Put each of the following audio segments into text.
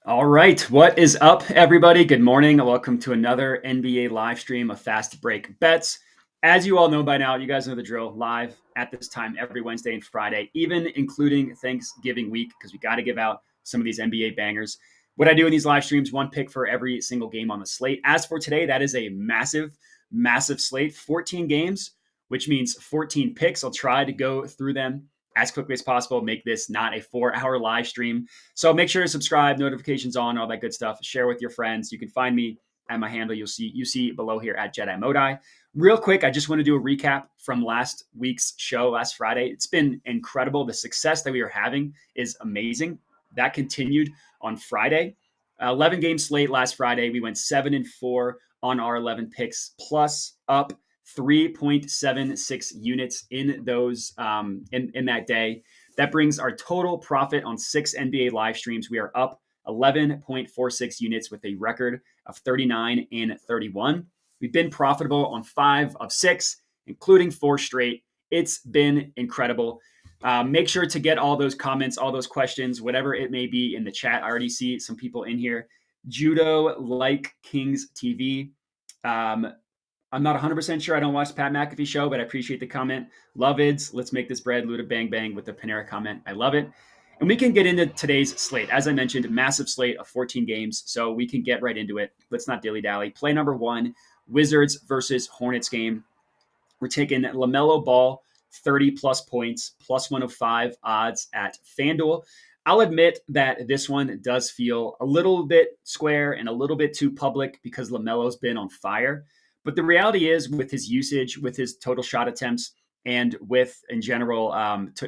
All right. What is up, everybody? Good morning. Welcome to another NBA live stream of Fast Break Bets. As you all know by now, you guys know the drill, live at this time every Wednesday and Friday, even including Thanksgiving week, because we got to give out some of these NBA bangers. What I do in these live streams, one pick for every single game on the slate. As for today, that is a massive, massive slate, 14 games, which means 14 picks. I'll try to go through them as quickly as possible, make this not a 4-hour live stream. So make sure to subscribe, notifications on, all that good stuff. Share with your friends. You can find me at my handle. You see below here at Jedi Modi. Real quick, I just want to do a recap from last week's show, last Friday. It's been incredible. The success that we are having is amazing. That continued on Friday. 11 game slate last Friday. We went 7-4 on our 11 picks, plus up 3.76 units in those in that day. That brings our total profit on 6 NBA live streams. We are up 11.46 units with a record of 39-31. We've been profitable on 5 of 6, including 4 straight. It's been incredible. Make sure to get all those comments, all those questions, whatever it may be, in the chat. I already see some people in here. Judo like Kings TV. I'm not 100% sure. I don't watch the Pat McAfee show, but I appreciate the comment. Love ids. Let's make this bread. Luda bang bang with the Panera comment. I love it. And we can get into today's slate. As I mentioned, massive slate of 14 games. So we can get right into it. Let's not dilly-dally. Play number 1, Wizards versus Hornets game. We're taking LaMelo Ball, 30-plus points, plus 105 odds at FanDuel. I'll admit that this one does feel a little bit square and a little bit too public because LaMelo's been on fire. But the reality is, with his usage, with his total shot attempts, and with, in general,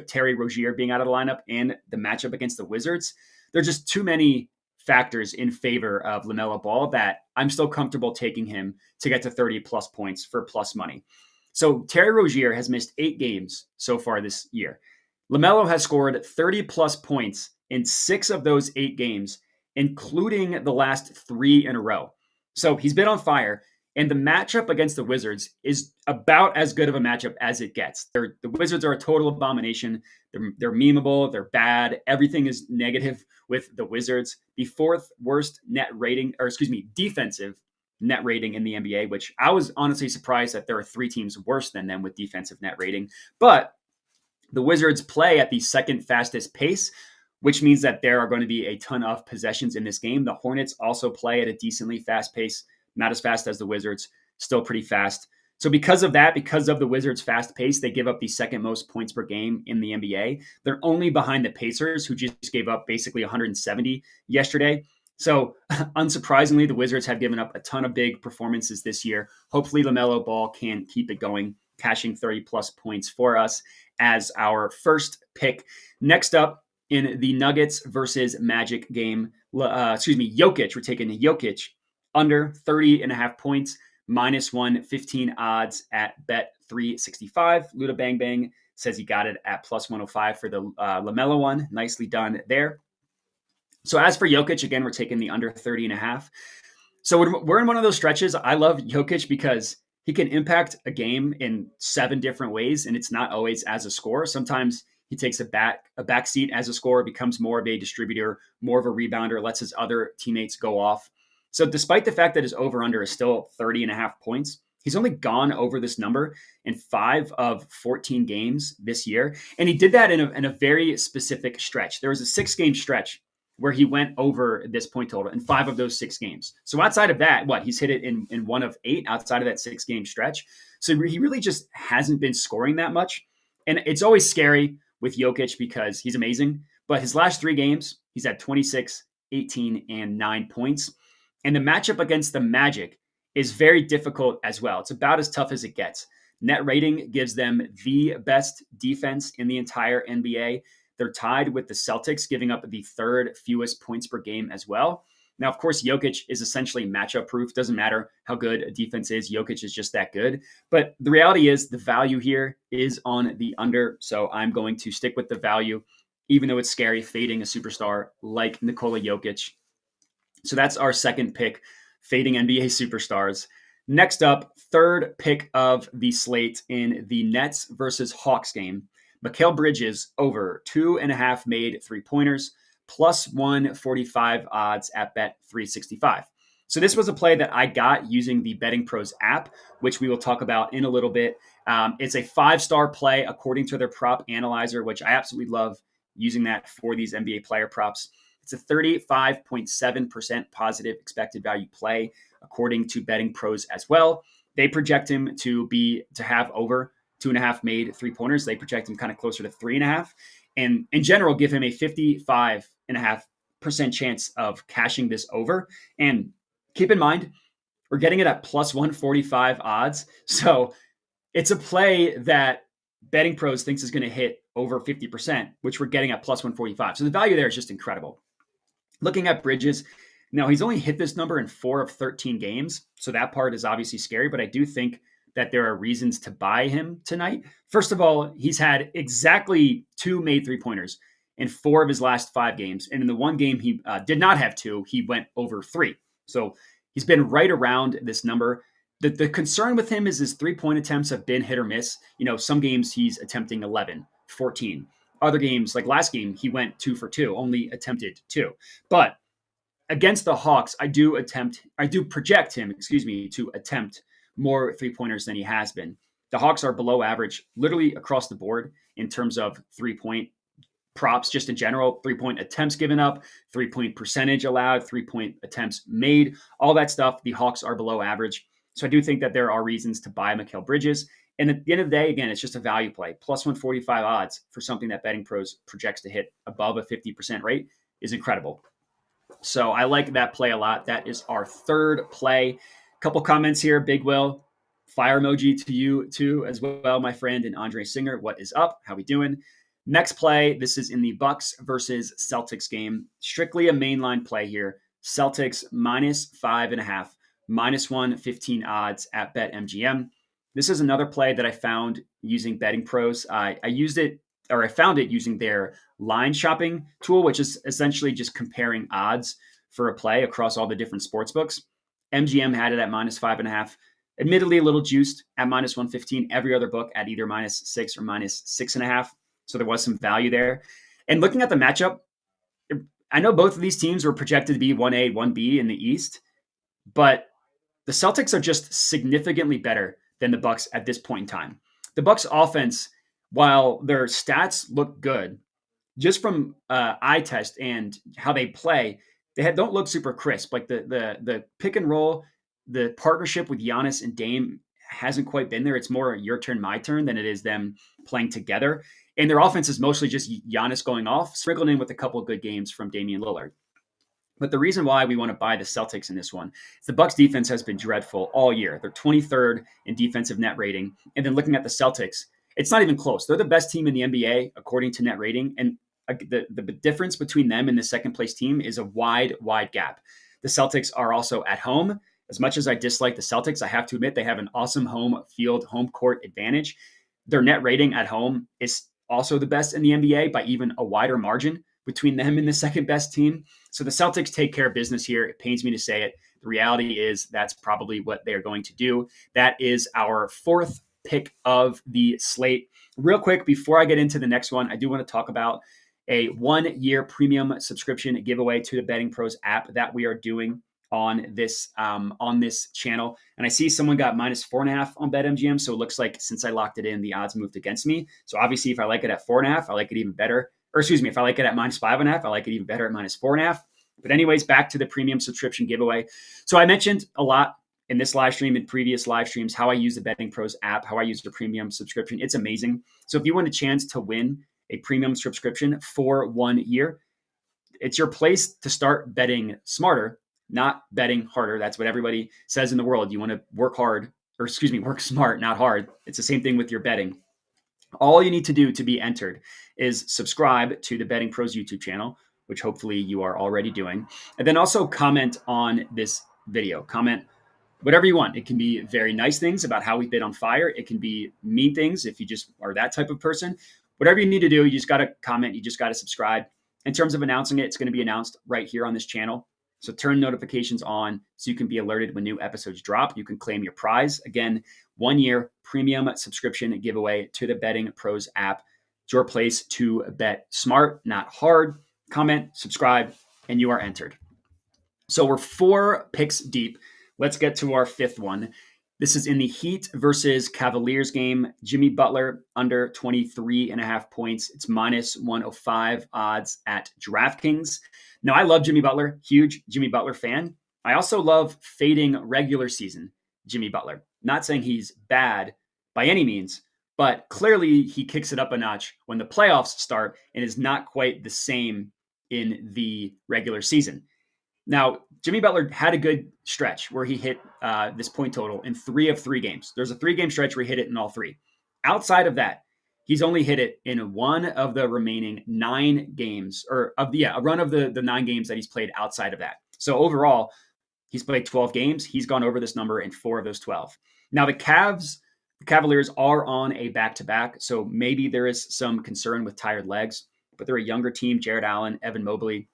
Terry Rozier being out of the lineup and the matchup against the Wizards, there are just too many factors in favor of LaMelo Ball that I'm still comfortable taking him to get to 30-plus points for plus money. So Terry Rozier has missed 8 games so far this year. LaMelo has scored 30-plus points in 6 of those 8 games, including the last 3 in a row. So he's been on fire. And the matchup against the Wizards is about as good of a matchup as it gets. The Wizards are a total abomination. They're memeable. They're bad. Everything is negative with the Wizards. The 4th worst defensive net rating in the NBA, which I was honestly surprised that there are 3 teams worse than them with defensive net rating. But the Wizards play at the 2nd fastest pace, which means that there are going to be a ton of possessions in this game. The Hornets also play at a decently fast pace. Not as fast as the Wizards, still pretty fast. So because of that, because of the Wizards' fast pace, they give up the 2nd most points per game in the NBA. They're only behind the Pacers, who just gave up basically 170 yesterday. So unsurprisingly, the Wizards have given up a ton of big performances this year. Hopefully LaMelo Ball can keep it going, cashing 30-plus points for us as our first pick. Next up in the Nuggets versus Magic game, Jokic. We're taking Jokic under 30.5 points, minus 115 odds at bet 365. Luda Bang Bang says he got it at plus 105 for the LaMelo one. Nicely done there. So as for Jokic, again, we're taking the under 30.5. So we're in one of those stretches. I love Jokic because he can impact a game in 7 different ways, and it's not always as a scorer. Sometimes he takes a back seat as a scorer, becomes more of a distributor, more of a rebounder, lets his other teammates go off. So despite the fact that his over-under is still 30.5 points, he's only gone over this number in 5 of 14 games this year. And he did that in a very specific stretch. There was a 6-game stretch where he went over this point total in 5 of those 6 games. So outside of that, he's hit it in 1 of 8 outside of that 6-game stretch. So he really just hasn't been scoring that much. And it's always scary with Jokic because he's amazing. But his last 3 games, he's had 26, 18, and 9 points. And the matchup against the Magic is very difficult as well. It's about as tough as it gets. Net rating gives them the best defense in the entire NBA. They're tied with the Celtics, giving up the 3rd fewest points per game as well. Now, of course, Jokic is essentially matchup proof. Doesn't matter how good a defense is. Jokic is just that good. But the reality is the value here is on the under. So I'm going to stick with the value, even though it's scary fading a superstar like Nikola Jokic. So that's our second pick, fading NBA superstars. Next up, third pick of the slate in the Nets versus Hawks game. Mikal Bridges over 2.5 made 3-pointers, plus 145 odds at Bet 365. So this was a play that I got using the Betting Pros app, which we will talk about in a little bit. It's a 5-star play according to their prop analyzer, which I absolutely love using that for these NBA player props. It's a 35.7% positive expected value play according to Betting Pros as well. They project him to have over 2.5 made 3-pointers. They project him kind of closer to 3.5, and in general give him a 55.5% chance of cashing this over. And keep in mind, we're getting it at plus 145 odds. So it's a play that Betting Pros thinks is going to hit over 50%, which we're getting at plus 145. So the value there is just incredible. Looking at Bridges, now he's only hit this number in 4 of 13 games. So that part is obviously scary, but I do think that there are reasons to buy him tonight. First of all, he's had exactly 2 made 3-pointers in 4 of his last 5 games. And in the one game he did not have 2, he went over 3. So he's been right around this number. The concern with him is his 3-point attempts have been hit or miss. Some games he's attempting 11, 14. Other games, like last game, he went 2 for 2, only attempted 2. But against the Hawks, I do project him, to attempt more 3-pointers than he has been. The Hawks are below average, literally across the board in terms of 3-point props, just in general. 3-point attempts given up, 3-point percentage allowed, 3-point attempts made, all that stuff. The Hawks are below average. So I do think that there are reasons to buy Mikal Bridges. And at the end of the day, again, it's just a value play. Plus 145 odds for something that Betting Pros projects to hit above a 50% rate is incredible. So I like that play a lot. That is our third play. Couple comments here. Big Will, fire emoji to you too as well, my friend. And Andre Singer, what is up? How we doing? Next play, this is in the Bucks versus Celtics game. Strictly a mainline play here. Celtics minus 5.5, minus 115 odds at BetMGM. This is another play that I found using Betting Pros. I found it using their line shopping tool, which is essentially just comparing odds for a play across all the different sports books. MGM had it at minus 5.5, admittedly a little juiced at minus 115. Every other book at either minus 6 or minus 6.5. So there was some value there. And looking at the matchup, I know both of these teams were projected to be 1A, 1B in the East, but the Celtics are just significantly better than the Bucks at this point in time. The Bucks offense, while their stats look good, just from eye test and how they play, don't look super crisp. Like the pick and roll, the partnership with Giannis and Dame hasn't quite been there. It's more your turn, my turn than it is them playing together. And their offense is mostly just Giannis going off, sprinkled in with a couple of good games from Damian Lillard. But the reason why we want to buy the Celtics in this one is the Bucks defense has been dreadful all year. They're 23rd in defensive net rating. And then looking at the Celtics, it's not even close. They're the best team in the NBA according to net rating. And the difference between them and the second place team is a wide gap. The Celtics are also at home. As much as I dislike the Celtics, I have to admit they have an awesome home court advantage. Their net rating at home is also the best in the NBA by even a wider margin between them and the second best team. So the Celtics take care of business here. It pains me to say it. The reality is that's probably what they're going to do. That is our fourth pick of the slate. Real quick, before I get into the next one, I do want to talk about a 1-year premium subscription giveaway to the Betting Pros app that we are doing on this channel. And I see someone got minus 4.5 on BetMGM. So it looks like since I locked it in, the odds moved against me. So obviously if I like it at 4.5, I like it even better. If I like it at minus 5.5, I like it even better at minus 4.5. But anyways, back to the premium subscription giveaway. So I mentioned a lot in this live stream and previous live streams how I use the Betting Pros app, how I use the premium subscription. It's amazing. So if you want a chance to win a premium subscription for 1 year, it's your place to start betting smarter, not betting harder. That's what everybody says in the world. You want to work smart, not hard. It's the same thing with your betting. All you need to do to be entered is subscribe to the Betting Pros YouTube channel, which hopefully you are already doing. And then also comment on this video. Comment whatever you want. It can be very nice things about how we've been on fire. It can be mean things if you just are that type of person. Whatever you need to do, you just got to comment. You just got to subscribe. In terms of announcing it, it's going to be announced right here on this channel. So turn notifications on so you can be alerted when new episodes drop. You can claim your prize. Again, 1 year premium subscription giveaway to the Betting Pros app. It's your place to bet smart, not hard. comment, subscribe, and you are entered. So we're 4 picks deep. Let's get to our 5th one. This is in the Heat versus Cavaliers game. Jimmy Butler under 23.5 points. It's minus 105 odds at DraftKings. Now, I love Jimmy Butler, huge Jimmy Butler fan. I also love fading regular season Jimmy Butler. Not saying he's bad by any means, but clearly he kicks it up a notch when the playoffs start and is not quite the same in the regular season. Now, Jimmy Butler had a good stretch where he hit this point total in 3 of 3 games. There's a 3-game stretch where he hit it in all 3. Outside of that, he's only hit it in 1 of the remaining 9 games, or a run of the 9 games that he's played outside of that. So overall, he's played 12 games. He's gone over this number in 4 of those 12. Now, the Cavaliers are on a back-to-back, so maybe there is some concern with tired legs, but they're a younger team. Jared Allen, Evan Mobley,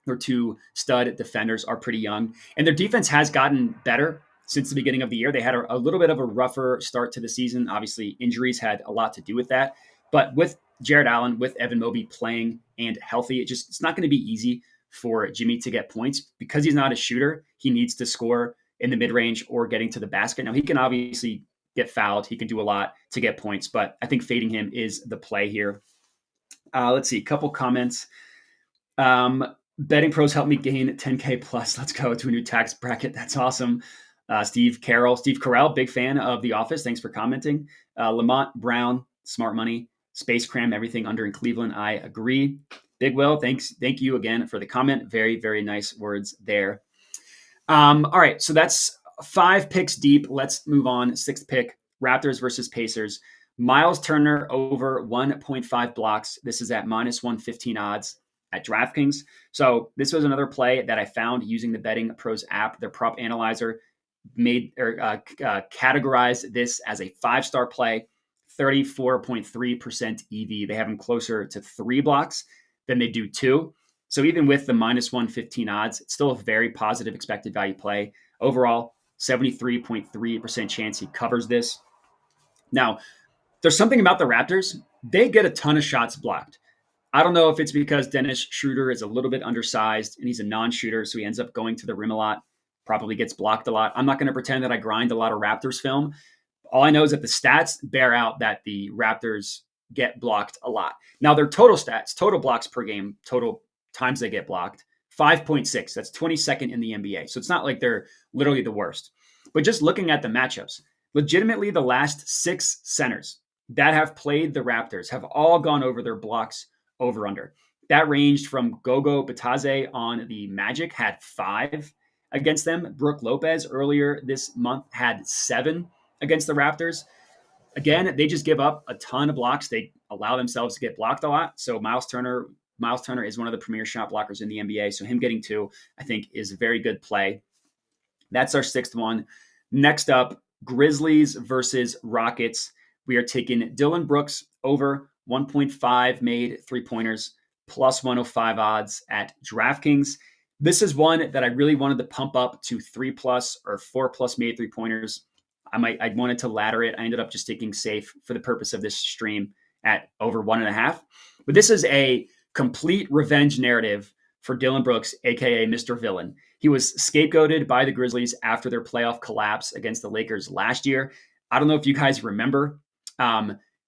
their 2 stud defenders, are pretty young. And their defense has gotten better since the beginning of the year. They had a little bit of a rougher start to the season. Obviously, injuries had a lot to do with that. But with Jared Allen, with Evan Mobley playing and healthy, it's not going to be easy for Jimmy to get points. Because he's not a shooter, he needs to score in the mid-range or getting to the basket. Now, he can obviously get fouled. He can do a lot to get points. But I think fading him is the play here. Let's see, a couple comments. Betting pros helped me gain 10K plus. Let's go to a new tax bracket. That's awesome. Steve Carell, big fan of The Office. Thanks for commenting. Lamont Brown, smart money. Space Cram, everything under in Cleveland. I agree. Big Will, thanks. Thank you again for the comment. Very, very nice words there. All right, so that's 5 picks deep. Let's move on. 6th pick, Raptors versus Pacers. Myles Turner over 1.5 blocks. This is at minus 115 odds at DraftKings. So this was another play that I found using the Betting Pros app. Their prop analyzer categorized this as a 5-star play, 34.3% EV. They have them closer to 3 blocks than they do 2. So even with the minus 115 odds, it's still a very positive expected value play. Overall, 73.3% chance he covers this. Now, there's something about the Raptors. They get a ton of shots blocked. I don't know if it's because Dennis Schroeder is a little bit undersized and he's a non-shooter, so he ends up going to the rim a lot, probably gets blocked a lot. I'm not going to pretend that I grind a lot of Raptors film. All I know is that the stats bear out that the Raptors get blocked a lot. Now, their total stats, total blocks per game, total times they get blocked, 5.6. That's 22nd in the NBA. So it's not like they're literally the worst. But just looking at the matchups, legitimately the last 6 centers that have played the Raptors have all gone over their blocks over under. That ranged from Gogo Batadze on the Magic, had 5 against them. Brook Lopez earlier this month had 7 against the Raptors. Again, they just give up a ton of blocks. They allow themselves to get blocked a lot. So Myles Turner is one of the premier shot blockers in the NBA. So him getting 2, I think, is a very good play. That's our 6th one. Next up, Grizzlies versus Rockets. We are taking Dillon Brooks over 1.5 made 3-pointers, plus 105 odds at DraftKings. This is one that I really wanted to pump up to 3+ or 4+ made 3-pointers. I wanted to ladder it. I ended up just taking safe for the purpose of this stream at over 1.5. But this is a complete revenge narrative for Dillon Brooks, aka Mr. Villain. He was scapegoated by the Grizzlies after their playoff collapse against the Lakers last year. I don't know if you guys remember.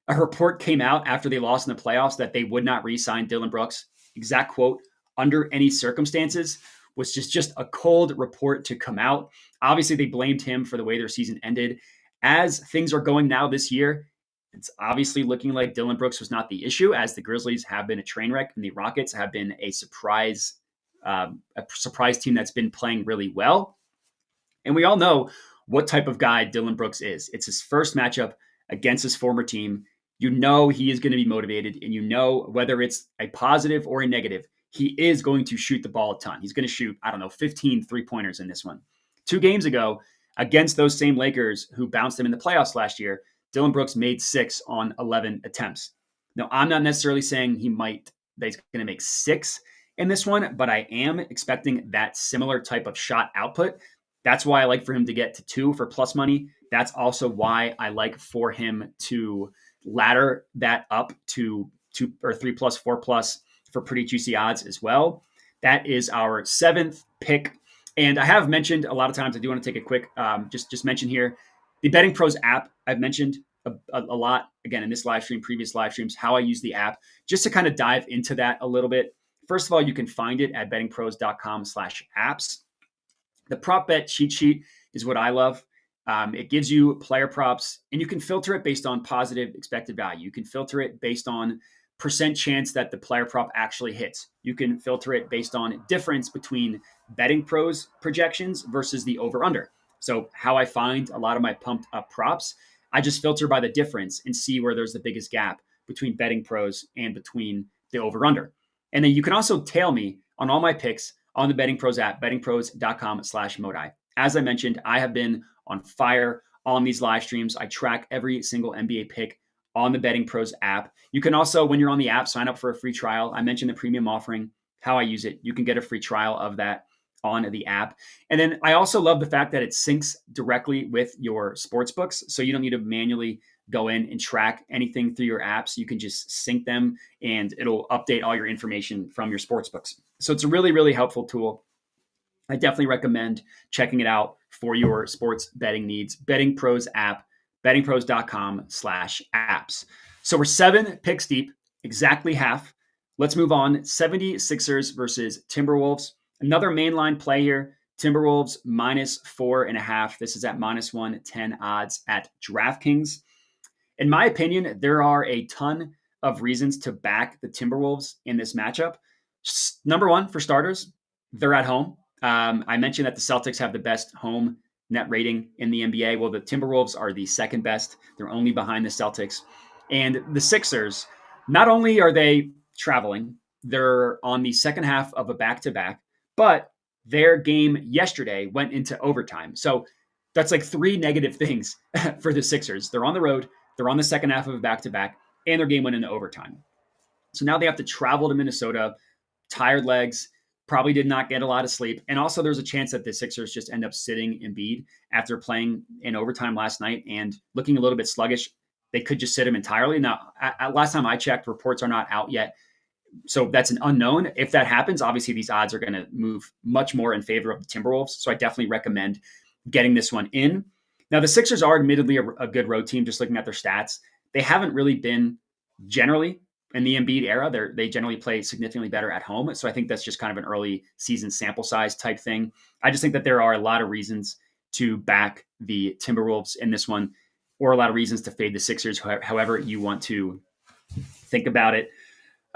A report came out after they lost in the playoffs that they would not re-sign Dillon Brooks. Exact quote, under any circumstances, was just a cold report to come out. Obviously, they blamed him for the way their season ended. As things are going now this year, it's obviously looking like Dillon Brooks was not the issue, as the Grizzlies have been a train wreck and the Rockets have been a surprise team that's been playing really well. And we all know what type of guy Dillon Brooks is. It's his first matchup against his former team. You know he is going to be motivated, and you know whether it's a positive or a negative, he is going to shoot the ball a ton. He's going to shoot, 15 3-pointers in this one. 2 games ago, against those same Lakers who bounced him in the playoffs last year, Dillon Brooks made 6 on 11 attempts. Now, I'm not necessarily saying that he's going to make 6 in this one, but I am expecting that similar type of shot output. That's why I like for him to get to 2 for plus money. That's also why I like for him to ladder that up to 2 or 3+, 4+ for pretty juicy odds as well. That is our 7th pick. And I have mentioned a lot of times, I do want to take a quick, just mention here, the Betting Pros app. I've mentioned a lot, again, in this live stream, previous live streams, how I use the app, just to kind of dive into that a little bit. First of all, you can find it at bettingpros.com/apps. The prop bet cheat sheet is what I love. It gives you player props, and you can filter it based on positive expected value. You can filter it based on percent chance that the player prop actually hits. You can filter it based on difference between Betting Pros projections versus the over-under. So how I find a lot of my pumped up props, I just filter by the difference and see where there's the biggest gap between Betting Pros and between the over-under. And then you can also tail me on all my picks on the Betting Pros app, bettingpros.com/Modi. As I mentioned, I have been on fire on these live streams. I track every single NBA pick on the Betting Pros app. You can also, when you're on the app, sign up for a free trial. I mentioned the premium offering, how I use it. You can get a free trial of that on the app. And then I also love the fact that it syncs directly with your sports books. So you don't need to manually go in and track anything through your apps. You can just sync them and it'll update all your information from your sports books. So it's a really, really helpful tool. I definitely recommend checking it out for your sports betting needs. Betting Pros app, bettingpros.com/apps. So we're 7 picks deep, exactly half. Let's move on. 76ers versus Timberwolves. Another mainline play here. Timberwolves -4.5. This is at -110 odds at DraftKings. In my opinion, there are a ton of reasons to back the Timberwolves in this matchup. Number one, for starters, they're at home. I mentioned that the Celtics have the best home net rating in the NBA. Well, the Timberwolves are the second best. They're only behind the Celtics. And the Sixers, not only are they traveling, they're on the second half of a back-to-back, but their game yesterday went into overtime. So that's like 3 negative things for the Sixers. They're on the road, they're on the second half of a back-to-back, and their game went into overtime. So now they have to travel to Minnesota, tired legs, probably did not get a lot of sleep. And also there's a chance that the Sixers just end up sitting Embiid after playing in overtime last night and looking a little bit sluggish. They could just sit him entirely. Now, last time I checked, reports are not out yet. So that's an unknown. If that happens, obviously these odds are going to move much more in favor of the Timberwolves. So I definitely recommend getting this one in. Now, the Sixers are admittedly a good road team, just looking at their stats. They haven't really been generally in the Embiid era. They generally play significantly better at home. So I think that's just kind of an early season sample size type thing. I just think that there are a lot of reasons to back the Timberwolves in this one, or a lot of reasons to fade the Sixers, however you want to think about it.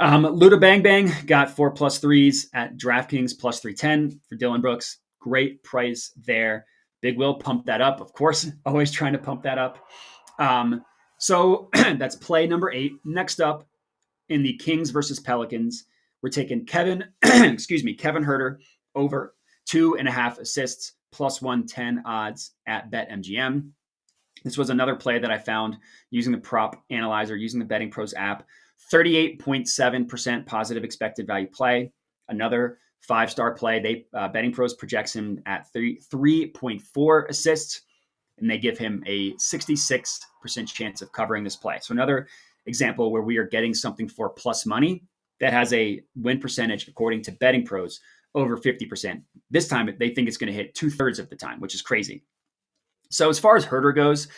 Luda Bang Bang got 4+ threes at DraftKings +310 for Dillon Brooks. Great price there. Big Will pumped that up, of course, always trying to pump that up. So that's play number 8. Next up in the Kings versus Pelicans, we're taking Kevin Huerter over 2.5 assists +110 odds at BetMGM. This was another play that I found using the prop analyzer, using the Betting Pros app. 38.7% positive expected value play. Another 5-star play. Betting Pros projects him at 3.4 assists, and they give him a 66% chance of covering this play. So another example where we are getting something for plus money that has a win percentage, according to Betting Pros, over 50%. This time, they think it's going to hit 2/3 of the time, which is crazy. So as far as Huerter goes,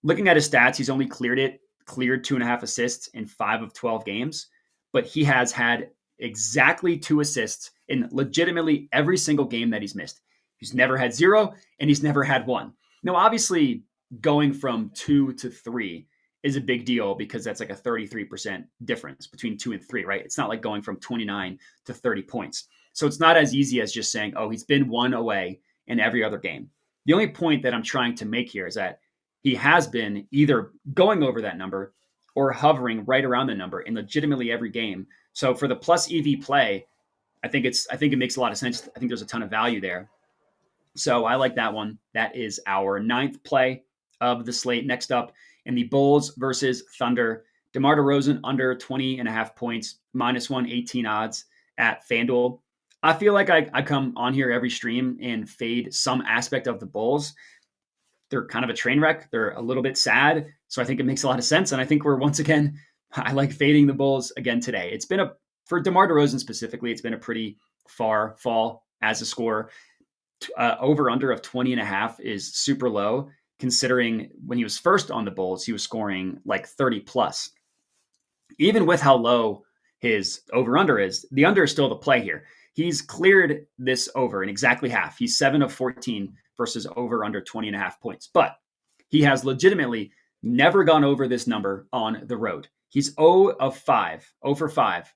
looking at his stats, he's only cleared 2.5 assists in 5 of 12 games, but he has had exactly 2 assists in legitimately every single game that he's missed. He's never had 0 and he's never had 1. Now, obviously, going from 2 to 3 is a big deal because that's like a 33% difference between 2 and 3, right? It's not like going from 29 to 30 points. So it's not as easy as just saying, oh, he's been 1 away in every other game. The only point that I'm trying to make here is that he has been either going over that number or hovering right around the number in legitimately every game. So for the plus EV play, I think it makes a lot of sense. I think there's a ton of value there. So I like that one. That is our 9th play of the slate. Next up in the Bulls versus Thunder, DeMar DeRozan under 20.5 points, -118 odds at FanDuel. I feel like I come on here every stream and fade some aspect of the Bulls. They're kind of a train wreck. They're a little bit sad. So I think it makes a lot of sense. And I think I like fading the Bulls again today. It's been a For DeMar DeRozan specifically, it's been a pretty far fall as a scorer. Over under of 20.5 is super low, considering when he was first on the Bulls, he was scoring like 30 plus. Even with how low his over under is, the under is still the play here. He's cleared this over in exactly half. He's 7 of 14 versus over under 20.5 points. But he has legitimately never gone over this number on the road. He's 0 of 5, 0 for 5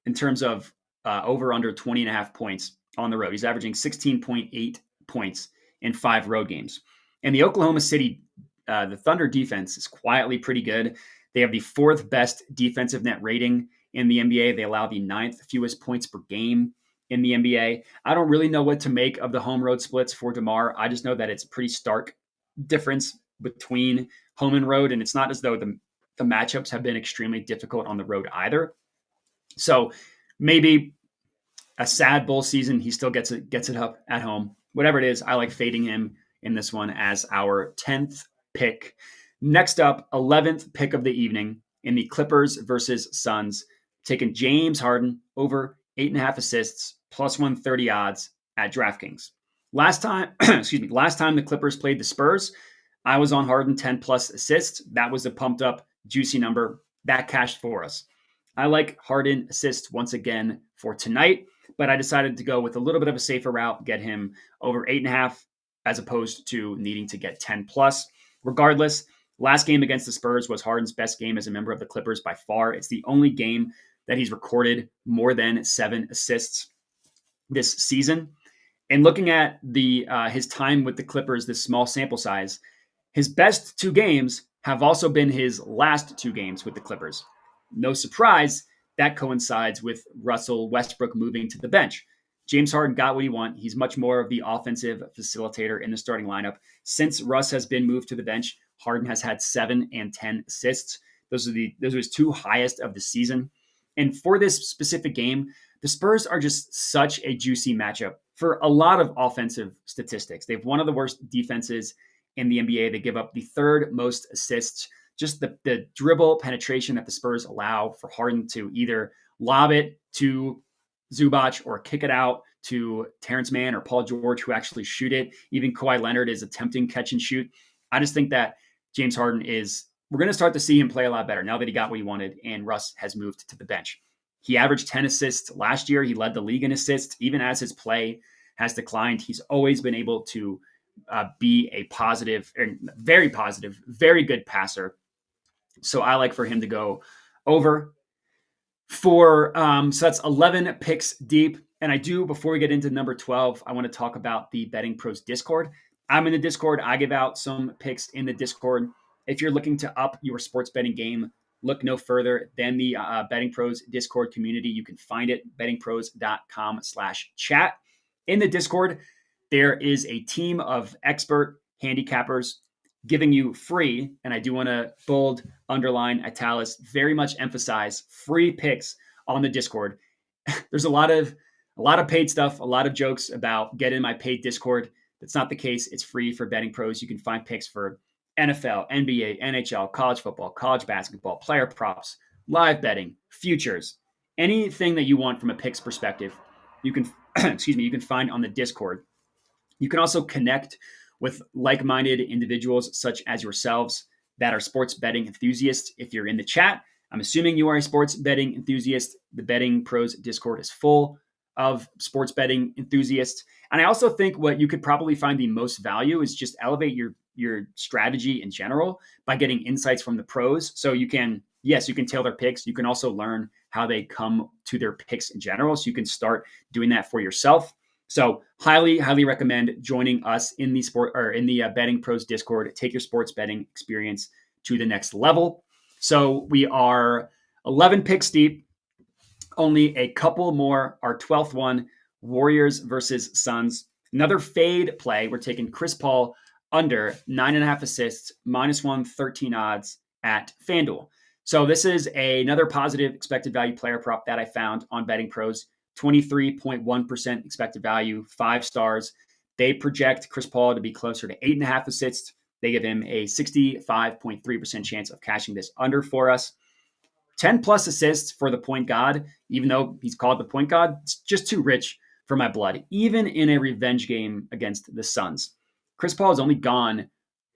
in terms of over under 20.5 points on the road. He's averaging 16.8 points in 5 road games. And the Oklahoma City, the Thunder defense is quietly pretty good. They have the 4th best defensive net rating in the NBA. They allow the 9th fewest points per game in the NBA. I don't really know what to make of the home road splits for DeMar. I just know that it's a pretty stark difference between home and road. And it's not as though the matchups have been extremely difficult on the road either. So maybe a sad Bull season, he still gets it up at home. Whatever it is, I like fading him in this one as our 10th pick. Next up, 11th pick of the evening in the Clippers versus Suns, taking James Harden over 8.5 assists, plus 130 odds at DraftKings. Last time the Clippers played the Spurs, I was on Harden 10 plus assists. That was a pumped up, juicy number that cashed for us. I like Harden assists once again for tonight, but I decided to go with a little bit of a safer route, get him over 8.5 as opposed to needing to get 10 plus. Regardless, last game against the Spurs was Harden's best game as a member of the Clippers by far. It's the only game that he's recorded more than 7 assists this season. And looking at his time with the Clippers, this small sample size, his best 2 games have also been his last 2 games with the Clippers. No surprise, that coincides with Russell Westbrook moving to the bench. James Harden got what he wanted. He's much more of the offensive facilitator in the starting lineup. Since Russ has been moved to the bench, Harden has had 7 and 10 assists. Those are his 2 highest of the season. And for this specific game, the Spurs are just such a juicy matchup for a lot of offensive statistics. They have one of the worst defenses in the NBA. They give up the 3rd most assists. Just the dribble penetration that the Spurs allow for Harden to either lob it to Zubac or kick it out to Terrence Mann or Paul George, who actually shoot it. Even Kawhi Leonard is attempting catch and shoot. I just think that James Harden we're going to start to see him play a lot better now that he got what he wanted and Russ has moved to the bench. He averaged 10 assists last year. He led the league in assists. Even as his play has declined, he's always been able to be a positive, very positive, very good passer. So I like for him to go over so that's 11 picks deep. And I do, before we get into number 12, I want to talk about the Betting Pros Discord. I'm in the Discord. I give out some picks in the Discord. If you're looking to up your sports betting game, look no further than the Betting Pros Discord community. You can find it, bettingpros.com/chat. In the Discord, there is a team of expert handicappers giving you free, and I do want to bold, underline, italics, very much emphasize free picks on the Discord. There's a lot of paid stuff, a lot of jokes about get in my paid Discord. That's not the case. It's free for Betting Pros. You can find picks for NFL, NBA, NHL, college football, college basketball, player props, live betting, futures, anything that you want from a picks perspective. You can, you can find on the Discord. You can also connect with like-minded individuals such as yourselves that are sports betting enthusiasts. If you're in the chat, I'm assuming you are a sports betting enthusiast. The Betting Pros Discord is full of sports betting enthusiasts. And I also think what you could probably find the most value is just elevate your strategy in general by getting insights from the pros. So you can tailor picks. You can also learn how they come to their picks in general. So you can start doing that for yourself. So highly, highly recommend joining us in the Betting Pros Discord. Take your sports betting experience to the next level. So we are 11 picks deep, only a couple more. Our 12th one, Warriors versus Suns. Another fade play. We're taking Chris Paul under 9.5 assists, -113 odds at FanDuel. So this is another positive expected value player prop that I found on Betting Pros. 23.1% expected value, 5 stars. They project Chris Paul to be closer to 8.5 assists. They give him a 65.3% chance of cashing this under for us. 10 plus assists for the point guard, even though he's called the point guard, it's just too rich for my blood, even in a revenge game against the Suns. Chris Paul has only gone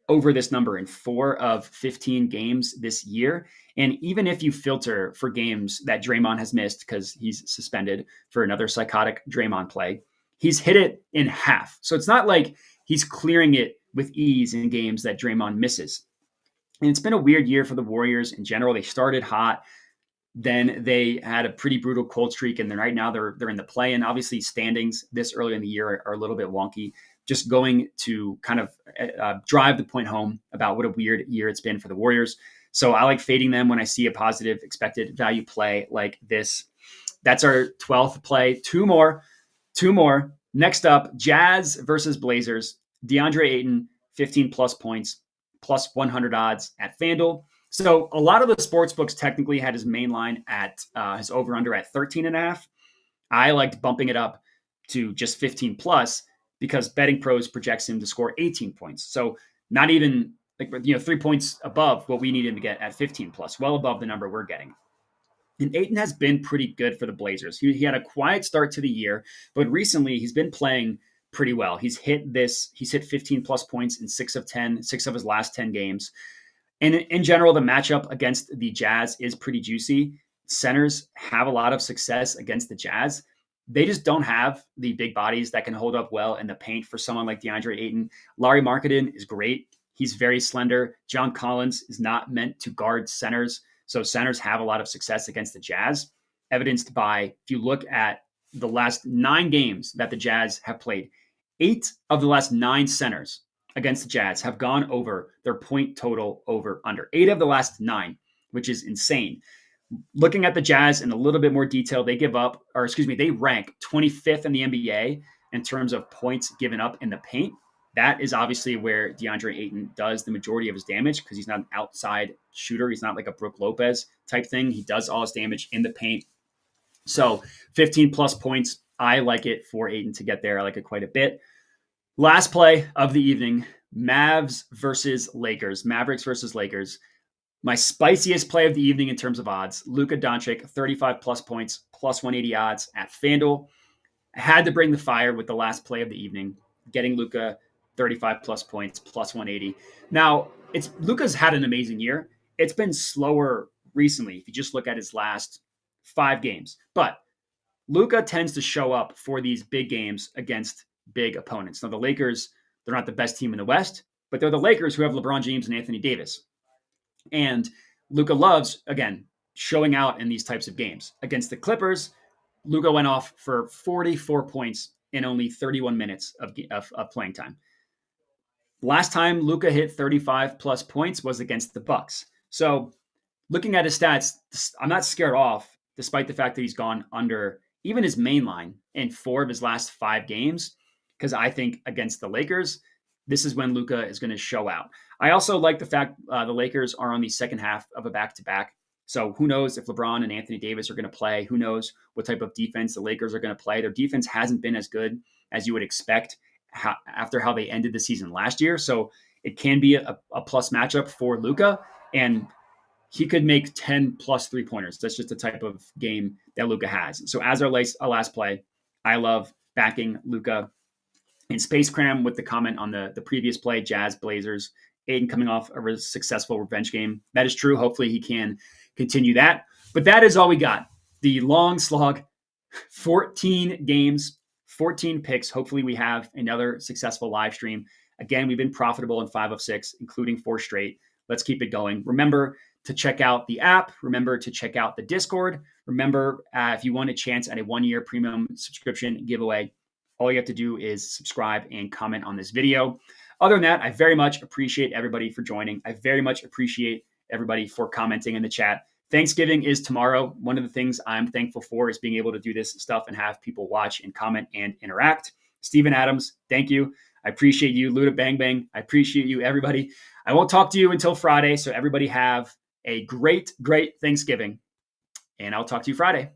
over this number in 4 of 15 games this year. And even if you filter for games that Draymond has missed because he's suspended for another psychotic Draymond play, he's hit it in half. So it's not like he's clearing it with ease in games that Draymond misses. And it's been a weird year for the Warriors in general. They started hot. Then they had a pretty brutal cold streak, and then right now they're in the play. And obviously, standings this early in the year are a little bit wonky. Just going to kind of drive the point home about what a weird year it's been for the Warriors. So I like fading them when I see a positive expected value play like this. That's our 12th play. Two more. Next up, Jazz versus Blazers. DeAndre Ayton, 15 plus points, plus 100 odds at FanDuel. So a lot of the sports books technically had his main line at his over-under at 13.5. I liked bumping it up to just 15 plus because Betting Pros projects him to score 18 points. So not even 3 points above what we need him to get at 15 plus, well above the number we're getting. And Ayton has been pretty good for the Blazers. He had a quiet start to the year, but recently he's been playing pretty well. He's hit 15 plus points in 6 of his last 10 games. And in general, the matchup against the Jazz is pretty juicy. Centers have a lot of success against the Jazz. They just don't have the big bodies that can hold up well in the paint for someone like DeAndre Ayton. Lauri Markkanen is great. He's very slender. John Collins is not meant to guard centers. So centers have a lot of success against the Jazz, evidenced by, if you look at the last 9 games that the Jazz have played, 8 of the last 9 centers against the Jazz have gone over their point total over under. 8 of the last 9, which is insane. Looking at the Jazz in a little bit more detail, they rank 25th in the NBA in terms of points given up in the paint. That is obviously where DeAndre Ayton does the majority of his damage because he's not an outside shooter. He's not like a Brook Lopez type thing. He does all his damage in the paint. So 15 plus points. I like it for Ayton to get there. I like it quite a bit. Last play of the evening, Mavericks versus Lakers. My spiciest play of the evening in terms of odds, Luka Doncic, 35 plus points, plus 180 odds at FanDuel. I had to bring the fire with the last play of the evening, getting Luka 35 plus points, plus 180. Now, Luka's had an amazing year. It's been slower recently if you just look at his last 5 games. But Luka tends to show up for these big games against big opponents. Now, the Lakers, they're not the best team in the West, but they're the Lakers who have LeBron James and Anthony Davis. And Luka loves, again, showing out in these types of games. Against the Clippers, Luka went off for 44 points in only 31 minutes of playing time. Last time Luka hit 35 plus points was against the Bucks. So looking at his stats, I'm not scared off, despite the fact that he's gone under even his main line in 4 of his last 5 games, because I think against the Lakers, this is when Luka is going to show out. I also like the fact the Lakers are on the second half of a back-to-back. So who knows if LeBron and Anthony Davis are going to play? Who knows what type of defense the Lakers are going to play? Their defense hasn't been as good as you would expect after how they ended the season last year. So it can be a plus matchup for Luka, and he could make 10 plus 3-pointers. That's just the type of game that Luka has. So as our last play, I love backing Luka in Space Cram with the comment on the previous play, Jazz Blazers, Ayton coming off a successful revenge game. That is true. Hopefully he can continue that. But that is all we got. The long slog, 14 games, 14 picks. Hopefully we have another successful live stream. Again, we've been profitable in 5 of 6, including 4 straight. Let's keep it going. Remember to check out the app. Remember to check out the Discord. Remember, if you want a chance at a 1-year premium subscription giveaway, all you have to do is subscribe and comment on this video. Other than that, I very much appreciate everybody for joining. I very much appreciate everybody for commenting in the chat. Thanksgiving is tomorrow. One of the things I'm thankful for is being able to do this stuff and have people watch and comment and interact. Steven Adams, thank you. I appreciate you. Luda Bang Bang, I appreciate you, everybody. I won't talk to you until Friday, so everybody have a great, great Thanksgiving, and I'll talk to you Friday.